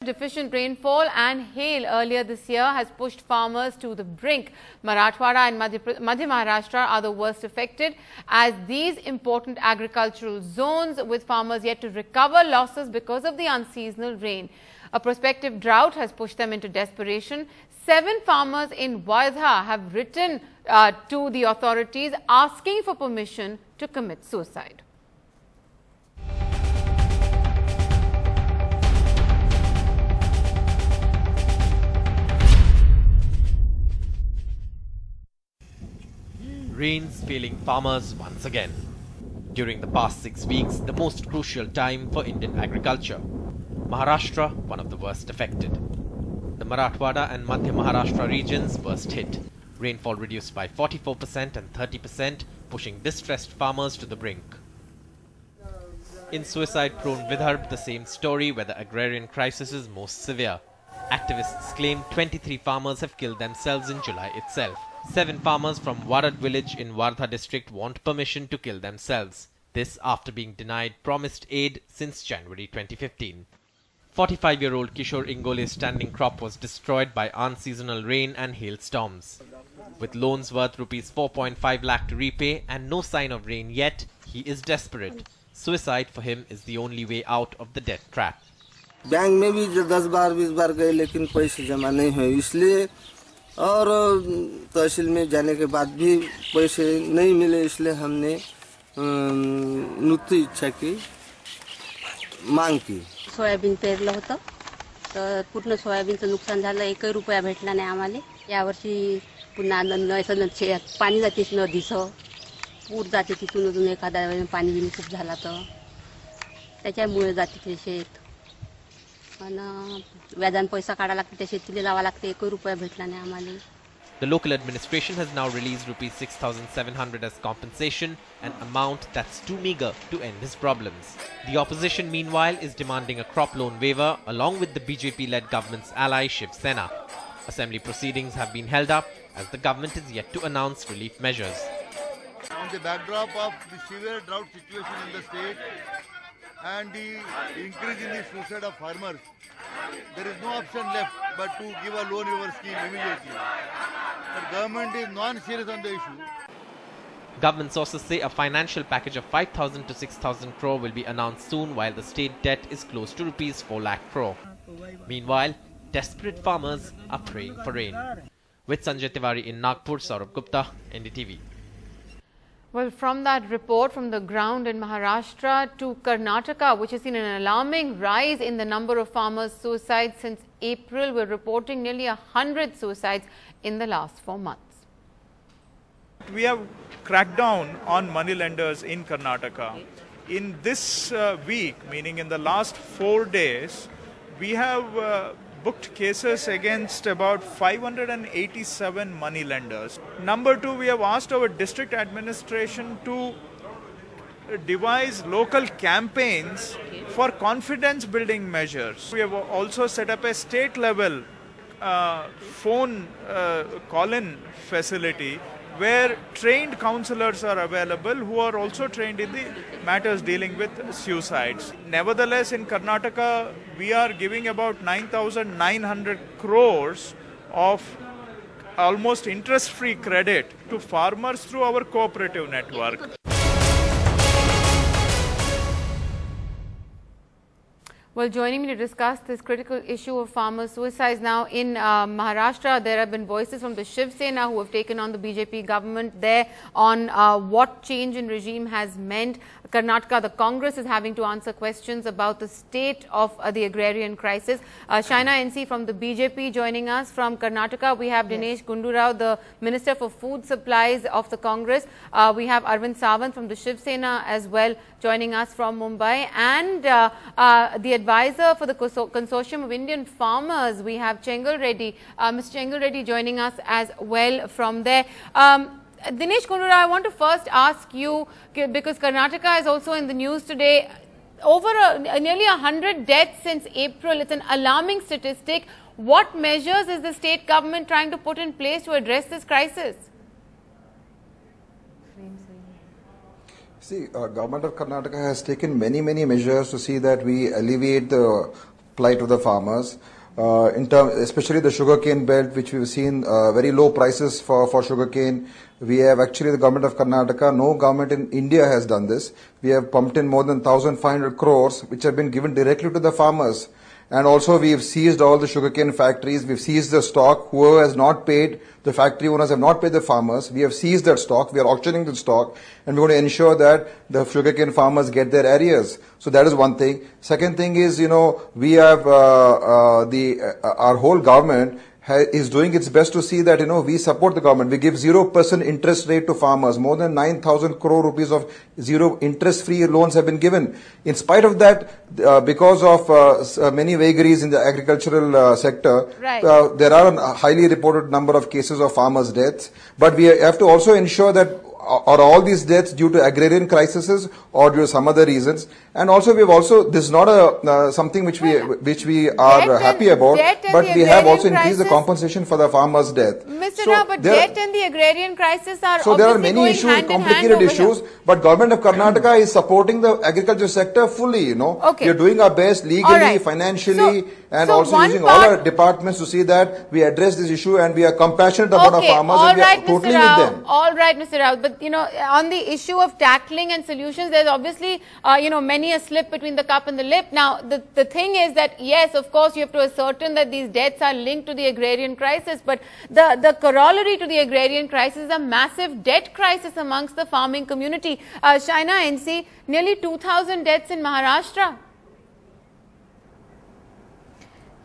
Deficient rainfall and hail earlier this year has pushed farmers to the brink. Marathwada and Madhya Maharashtra are the worst affected, as these important agricultural zones, with farmers yet to recover losses because of the unseasonal rain. A prospective drought has pushed them into desperation. 7 farmers in Wardha have written to the authorities asking for permission to commit suicide. Rains failing farmers once again. During the past 6 weeks, the most crucial time for Indian agriculture. Maharashtra, one of the worst affected. The Marathwada and Madhya Maharashtra regions worst hit. Rainfall reduced by 44% and 30%, pushing distressed farmers to the brink. In suicide-prone Vidarbha, the same story, where the agrarian crisis is most severe. Activists claim 23 farmers have killed themselves in July itself. 7 farmers from Warad village in Wardha district want permission to kill themselves. This after being denied promised aid since January 2015. 45-year-old Kishore Ingole's standing crop was destroyed by unseasonal rain and hailstorms. With loans worth rupees 4.5 lakh to repay and no sign of rain yet, he is desperate. Suicide for him is the only way out of the debt trap. Bank में भी 10 बार 20 बार गए लेकिन पैसे जमा नहीं हुए, इसलिए और तहसील में जाने के बाद भी पैसे नहीं मिले, इसलिए हमने नुकती इच्छा की मांग की. सोयाबीन पेरलं होतं तर पूर्ण सोयाबीनचं नुकसान झालं, 1 रुपया भेटला नाही आम्हाला. यावर्षी पुन्हा पाणी जाते नदीचं, पूर जाते तिथून अजून एखाद्या वेळेस पाणी बिनी खूप झाला तर त्याच्यामुळे जाते ते शेत. व्याजान पैसा काढा लागते, त्या शेतीला लावा लागते, 1 रुपया भेटला नाही आम्हाला. The local administration has now released rupees 6,700 as compensation, an amount that's too meager to end his problems. The opposition, meanwhile, is demanding a crop loan waiver along with the BJP-led government's ally Shiv Sena. Assembly proceedings have been held up as the government is yet to announce relief measures. On the backdrop of the severe drought situation in the state and the increase in the suicide of farmers, there is no option left but to give a loan waiver scheme immediately. The government is non-serious on the issue. Government sources say a financial package of 5,000 to 6,000 crore will be announced soon, while the state debt is close to rupees 4 lakh crore. Meanwhile, desperate farmers are praying for rain. With Sanjay Tiwari in Nagpur, Saurabh Gupta, NDTV. Well, from that report from the ground in Maharashtra to Karnataka, which has seen an alarming rise in the number of farmers' suicides since April, we're reporting nearly 100 suicides in the last 4 months. We have cracked down on moneylenders in Karnataka. In this week, meaning in the last 4 days, we have booked cases against about 587 moneylenders. Number 2, we have asked our district administration to devise local campaigns for confidence building measures. We have also set up a state level phone call-in facility where trained counselors are available who are also trained in the matters dealing with suicides. Nevertheless, in Karnataka, we are giving about 9,900 crores of almost interest-free credit to farmers through our cooperative network. Well, joining me to discuss this critical issue of farmer suicides now in Maharashtra, there have been voices from the Shiv Sena who have taken on the BJP government there on what change in regime has meant. Karnataka, the Congress is having to answer questions about the state of the agrarian crisis. Shaina NC from the BJP joining us from Karnataka. We have Dinesh Gundurao, the Minister for Food Supplies of the Congress. We have Arvind Sawant from the Shiv Sena as well joining us from Mumbai. And the advisor for the Consortium of Indian Farmers, we have Chengal Reddy. Mr. Chengal Reddy joining us as well from there. Dinesh Gundurao, I want to first ask you, because Karnataka is also in the news today, over nearly 100 deaths since April. It's an alarming statistic. What measures is the state government trying to put in place to address this crisis? See, Government of Karnataka has taken many measures to see that we alleviate the plight of the farmers. Especially the sugarcane belt, which we've seen very low prices for sugarcane. We have actually the government of Karnataka, no government in India has done this. We have pumped in more than 1,500 crores, which have been given directly to the farmers. And also we have seized all the sugarcane factories, we've seized the stock. Whoever has not paid, the factory owners have not paid the farmers. We have seized that stock, we are auctioning the stock, and we're going to ensure that the sugarcane farmers get their arrears. So that is one thing. Second thing is, we have our whole government is doing its best to see that, we support the government. We give 0% interest rate to farmers. More than 9,000 crore rupees of zero interest-free loans have been given. In spite of that, because of many vagaries in the agricultural sector, there are a highly reported number of cases of farmers' deaths. But we have to also ensure that are all these deaths due to agrarian crises or due to some other reasons? And also, this is not something which we are happy about, but we have also increased the compensation for the farmers' death. Mr. Rao, but debt and the agrarian crisis are so there are many issues, complicated issues, but government of Karnataka is supporting the agriculture sector fully, We are doing our best legally, financially, and also using all our departments to see that we address this issue and we are compassionate about our farmers and we are totally with them. All right, Mr. Rao, but on the issue of tackling and solutions, there's obviously, many a slip between the cup and the lip. Now, the thing is that, yes, of course, you have to ascertain that these debts are linked to the agrarian crisis, but the corollary to the agrarian crisis is a massive debt crisis amongst the farming community. Shaina, NC, nearly 2,000 deaths in Maharashtra.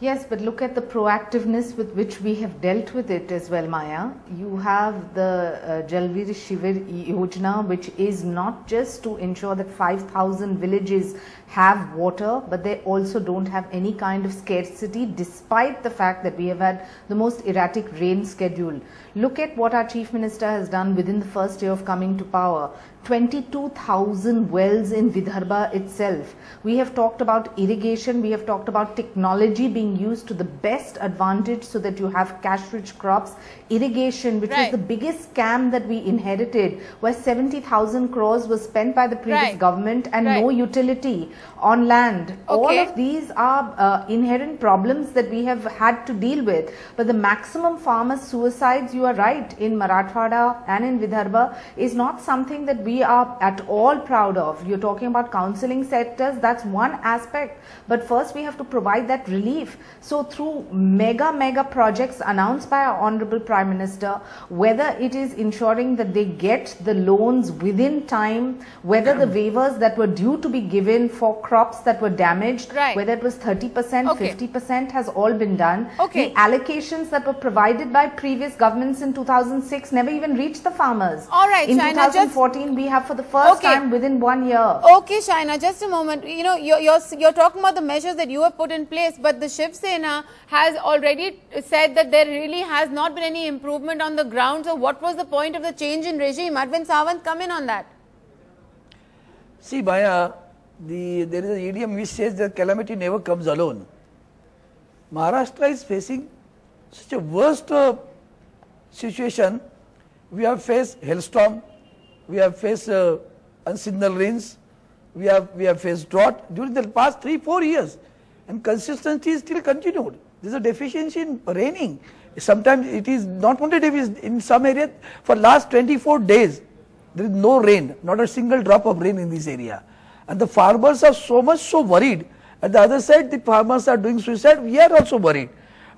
Yes, but look at the proactiveness with which we have dealt with it as well, Maya. You have the Jalvir Shivir Yojana, which is not just to ensure that 5,000 villages have water, but they also don't have any kind of scarcity, despite the fact that we have had the most erratic rain schedule. Look at what our Chief Minister has done within the first year of coming to power. 22,000 wells in Vidarbha itself. We have talked about irrigation, we have talked about technology being used to the best advantage so that you have cash-rich crops. Irrigation, which was the biggest scam that we inherited, where 70,000 crores was spent by the previous government and no utility on land. All of these are inherent problems that we have had to deal with. But the maximum farmer suicides, you are right, in Marathwada and in Vidarbha is not something that we are at all proud of. You're talking about counseling sectors, that's one aspect. But first we have to provide that relief. So through mega projects announced by our Honorable Prime Minister, whether it is ensuring that they get the loans within time, whether the waivers that were due to be given for crops that were damaged, whether it was 30%, 50% has all been done. The allocations that were provided by previous governments in 2006 never even reached the farmers. In 2014, we have for the first time within 1 year. Okay, Shaina, just a moment. You're talking about the measures that you have put in place, but the Shiv Sena has already said that there really has not been any improvement on the ground. So what was the point of the change in regime? Arvind Sawant, come in on that. See, Maya, there is an idiom which says that calamity never comes alone. Maharashtra is facing such a worst situation. We have faced hailstorm, we have faced unseasonal rains, we have faced drought during the past 3-4 years, and consistency is still continued. There is a deficiency in raining. Sometimes it is not only deficient, in some areas for last 24 days there is no rain, not a single drop of rain in this area, and the farmers are so worried. At the other side, the farmers are doing suicide. We are also worried.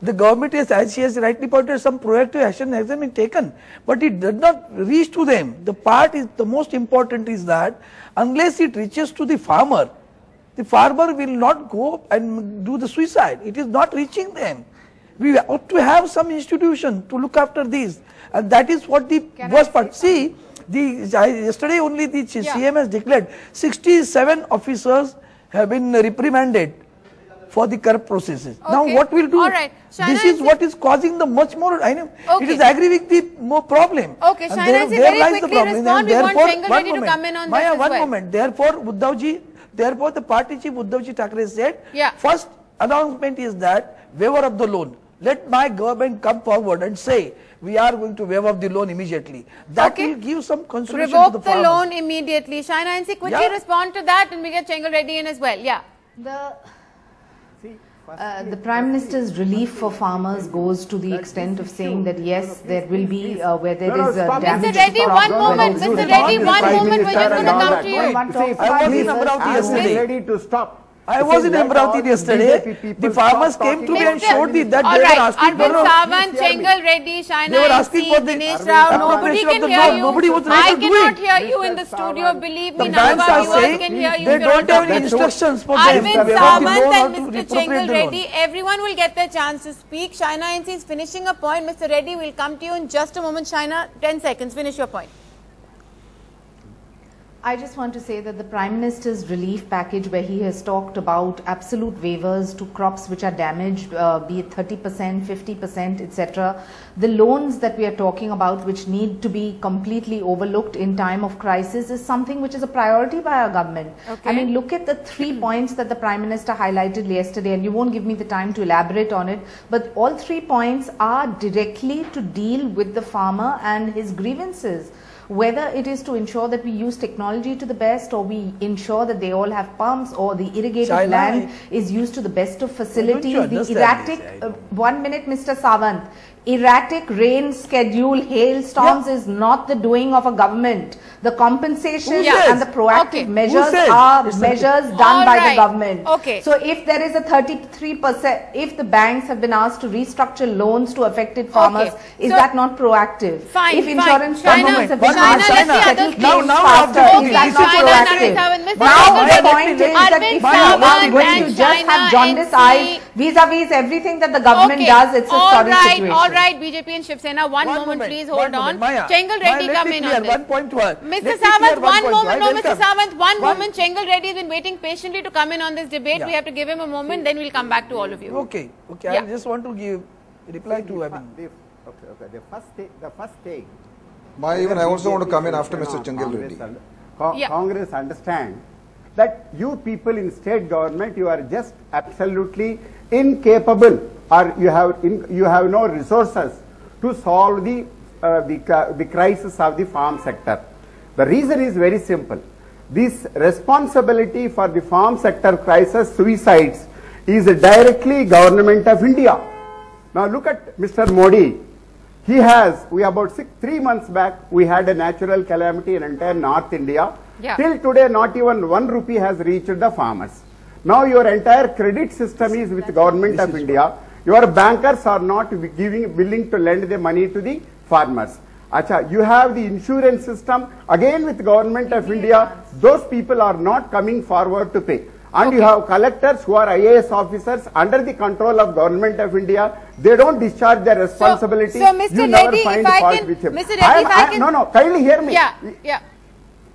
The government is, as she has rightly pointed, some proactive action has been taken, but it did not reach to them. The most important is that unless it reaches to the farmer will not go and do the suicide. It is not reaching them. We ought to have some institution to look after these, and that is what the worst part. See, yesterday only the CM has declared 67 officers have been reprimanded for the corrupt processes. Now what will do? This is what is causing the much more, I know, it is aggravating the more problem. Okay, Shaina, there lies the problem. Respond. We want Bengal ready to come in on Maya, this one moment. Therefore, the party chief Uddhavji Thackeray said, first announcement is that waiver of the loan. Let my government come forward and say, we are going to waive off the loan immediately. That will give some consolation to the farmers. Revoke the loan immediately. Shaina, and quickly respond to that, and we get Chengal Reddy in as well. The Prime Minister's relief for farmers goes to the extent of saying that yes, there will be where there is damage. Mr. Reddy, one moment. Mr. Reddy, one moment. We're just going to come to you. I was in Amravati yesterday. Ready to stop. I was in Amravati yesterday. The farmers came to me and showed me that they were asking for Arvind Sawant, Chengal Reddy, Shaina they were asking for the Dinesh Rao, nobody can hear you. Nobody was I ready to do cannot it. hear you in the studio. Believe me, The none of banks our are viewers saying can hear you. they don't have any instructions for them. Arvind Sawant and Mr. Chengal Reddy, Reddy, everyone will get their chance to speak. Shaina NC is finishing a point. Mr. Reddy will come to you in just a moment. Shaina, 10 seconds. Finish your point. I just want to say that the Prime Minister's relief package, where he has talked about absolute waivers to crops which are damaged, be it 30%, 50%, etc. The loans that we are talking about, which need to be completely overlooked in time of crisis, is something which is a priority by our government. Okay. I mean, look at the 3 points that the Prime Minister highlighted yesterday, and you won't give me the time to elaborate on it, but all 3 points are directly to deal with the farmer and his grievances. Whether it is to ensure that we use technology to the best, or we ensure that they all have pumps, or the irrigated land is used to the best of facilities. The erratic, 1 minute Mr. Sawant, erratic rain schedule, hailstorms is not the doing of a government. The compensation and the proactive measures are measures done by the government. Okay. So if there is a 33%, if the banks have been asked to restructure loans to affected farmers, is that not proactive? Fine, if insurance fine. companies have been China, asked to settle claims now faster, is that not proactive? Now the point is that if you are going to just have jaundiced eyes vis-a-vis everything that the government does, it's a sorry situation. All right, BJP and Shiv Sena, one moment please, hold on. Chengal Reddy, come in on this. One point to her. Mr. Sawant, one moment. No, Mr. Sawant, one moment. Chengal Reddy has been waiting patiently to come in on this debate. We have to give him a moment, then we'll come back to all of you. Okay. I just want to give reply to The first thing. I also want to come in after Mr. Chengal Reddy. Congress understand that you people in state government, you are just absolutely incapable, or you have no resources to solve the crisis of the farm sector. The reason is very simple. This responsibility for the farm sector crisis, suicides, is directly government of India. Now look at Mr. Modi. He has, about 3 months back, we had a natural calamity in entire North India. Till today, not even 1 rupee has reached the farmers. Now your entire credit system is with government of India. Your bankers are not willing to lend the money to the farmers. You have the insurance system, again with government of India. Those people are not coming forward to pay. And you have collectors who are IAS officers under the control of government of India. They don't discharge their responsibility. So Mr. You Reddy, never find fault with him. Mr. Reddy, if I can... No, kindly hear me. Yeah.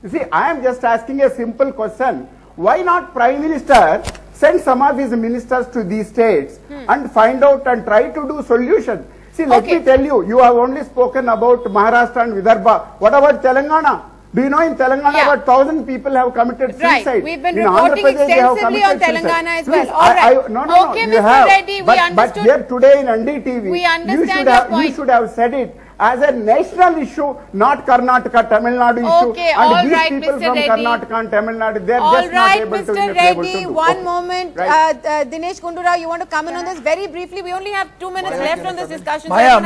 You see, I am just asking a simple question. Why not Prime Minister send some of his ministers to these states and find out and try to do solutions? See, let me tell you, you have only spoken about Maharashtra and Vidarbha. What about Telangana? Do you know in Telangana about 1,000 people have committed suicide? Right, we've been reporting extensively on Telangana as well. All right. No, okay, you Mr. have. Reddy, we understood. But here today in NDTV, we understand your point. You should have said it as a national issue, not Karnataka, Tamil Nadu issue. Okay, and all these right, people Mr. from Reddy. Karnataka and Tamil Nadu, they are all just right, not able Mr. to be Reddy, able to do. One moment. Right. Dinesh Kundura, you want to come in on this very briefly? We only have 2 minutes left on this discussion. Maya.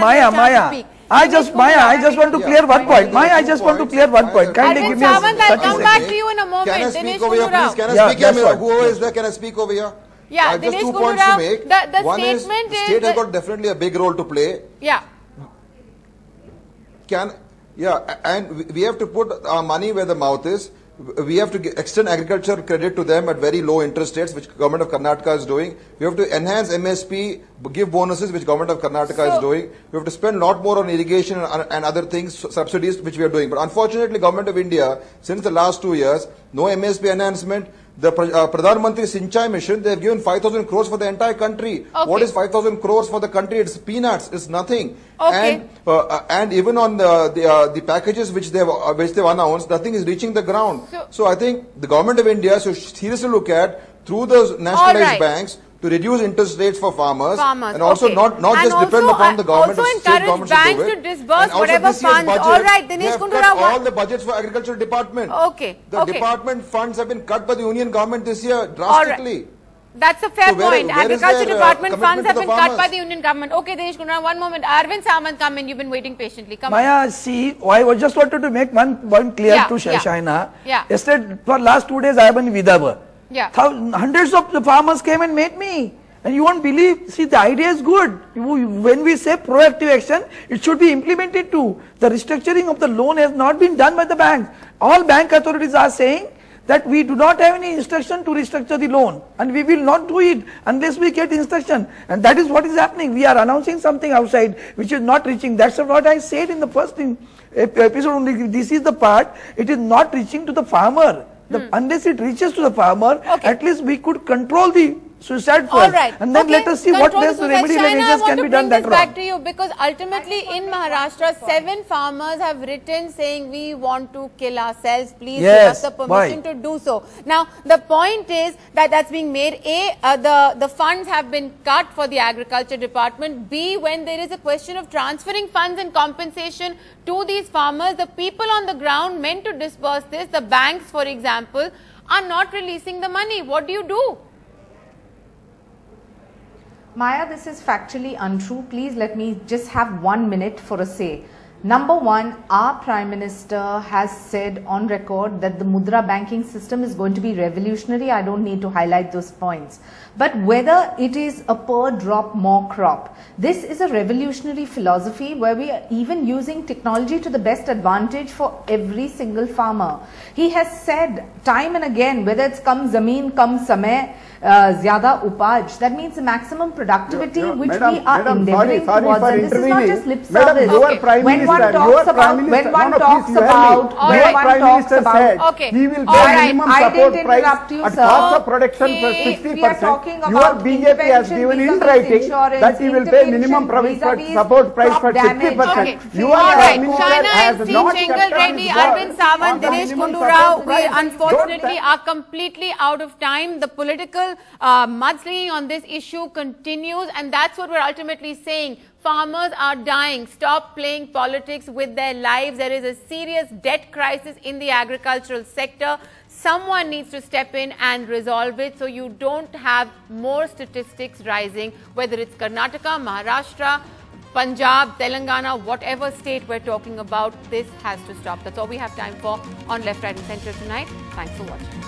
I just want to clear one point. I just want to clear one point. Kindly give me a Sawant, I'll come back to you in a moment. Can I speak over here, please? Can I speak here? Whoever is there, can I speak over here? Yeah, just Dinesh 2 points to make. The One is, statement the state has got definitely a big role to play. And we have to put our money where the mouth is. We have to extend agriculture credit to them at very low interest rates, which government of Karnataka is doing. We have to enhance MSP, give bonuses, which government of Karnataka is doing. We have to spend a lot more on irrigation and other things, subsidies, which we are doing. But unfortunately, government of India, since the last 2 years, no MSP enhancement. The Pradhan Mantri Sinchai mission, they have given 5,000 crores for the entire country. What is 5,000 crores for the country? It's peanuts. It's nothing. And even on the packages which they've announced, nothing is reaching the ground. So I think the government of India should seriously look at through those nationalized banks to reduce interest rates for farmers and also not just depend upon the government. Also encourage banks to disburse whatever funds. All right, Dinesh Kundura. All the budgets for agricultural department. The department funds have been cut by the union government this year drastically. That's a fair point. where is Agriculture their, Department commitment funds have to the been cut farmers? by the Union government. Okay, Dinesh Gundra, one moment. Arvind Samant, come in. You've been waiting patiently. Come on. Maya, see, I just wanted to make one point clear to Shaina. Yeah. Yesterday, for last 2 days, I have been in Vidarbha. Yeah. Hundreds of the farmers came and met me. And you won't believe, see, the idea is good. When we say proactive action, it should be implemented too. The restructuring of the loan has not been done by the banks. All bank authorities are saying that we do not have any instruction to restructure the loan, and we will not do it unless we get instruction. And that is what is happening. We are announcing something outside which is not reaching. That's what I said in the first episode only. This is the part, it is not reaching to the farmer. Unless it reaches to the farmer, at least we could control the suicide first. All right. And then let us see what best remedy measures can be done that back to you, because ultimately in Maharashtra, 7 farmers have written saying we want to kill ourselves. Please give us the permission to do so. Now, the point is that that's being made. A, the funds have been cut for the Agriculture Department. B, when there is a question of transferring funds and compensation to these farmers, the people on the ground meant to disburse this, the banks, for example, are not releasing the money. What do you do? Maya, this is factually untrue. Please let me just have 1 minute for a say. Number one, our Prime Minister has said on record that the Mudra banking system is going to be revolutionary. I don't need to highlight those points. But whether it is a per drop more crop, this is a revolutionary philosophy where we are even using technology to the best advantage for every single farmer. He has said time and again, whether it's kam zameen, kam samay, zyada upaj, that means the maximum productivity which we are endeavoring towards. And this is not just lip service. When one talks about, he will pay minimum support price at cost of production for 60%. Your BJP has given in writing that he will pay minimum support price for 50%. Your Prime Minister has not kept Reddy, Arvind Samant, Dinesh Gundra, we unfortunately are completely out of time. The political mudslinging on this issue continues, and that's what we're ultimately saying. Farmers are dying. Stop playing politics with their lives. There is a serious debt crisis in the agricultural sector. Someone needs to step in and resolve it so you don't have more statistics rising, whether it's Karnataka, Maharashtra, Punjab, Telangana, whatever state we're talking about. This has to stop. That's all we have time for on Left, Right and Centre tonight. Thanks for watching.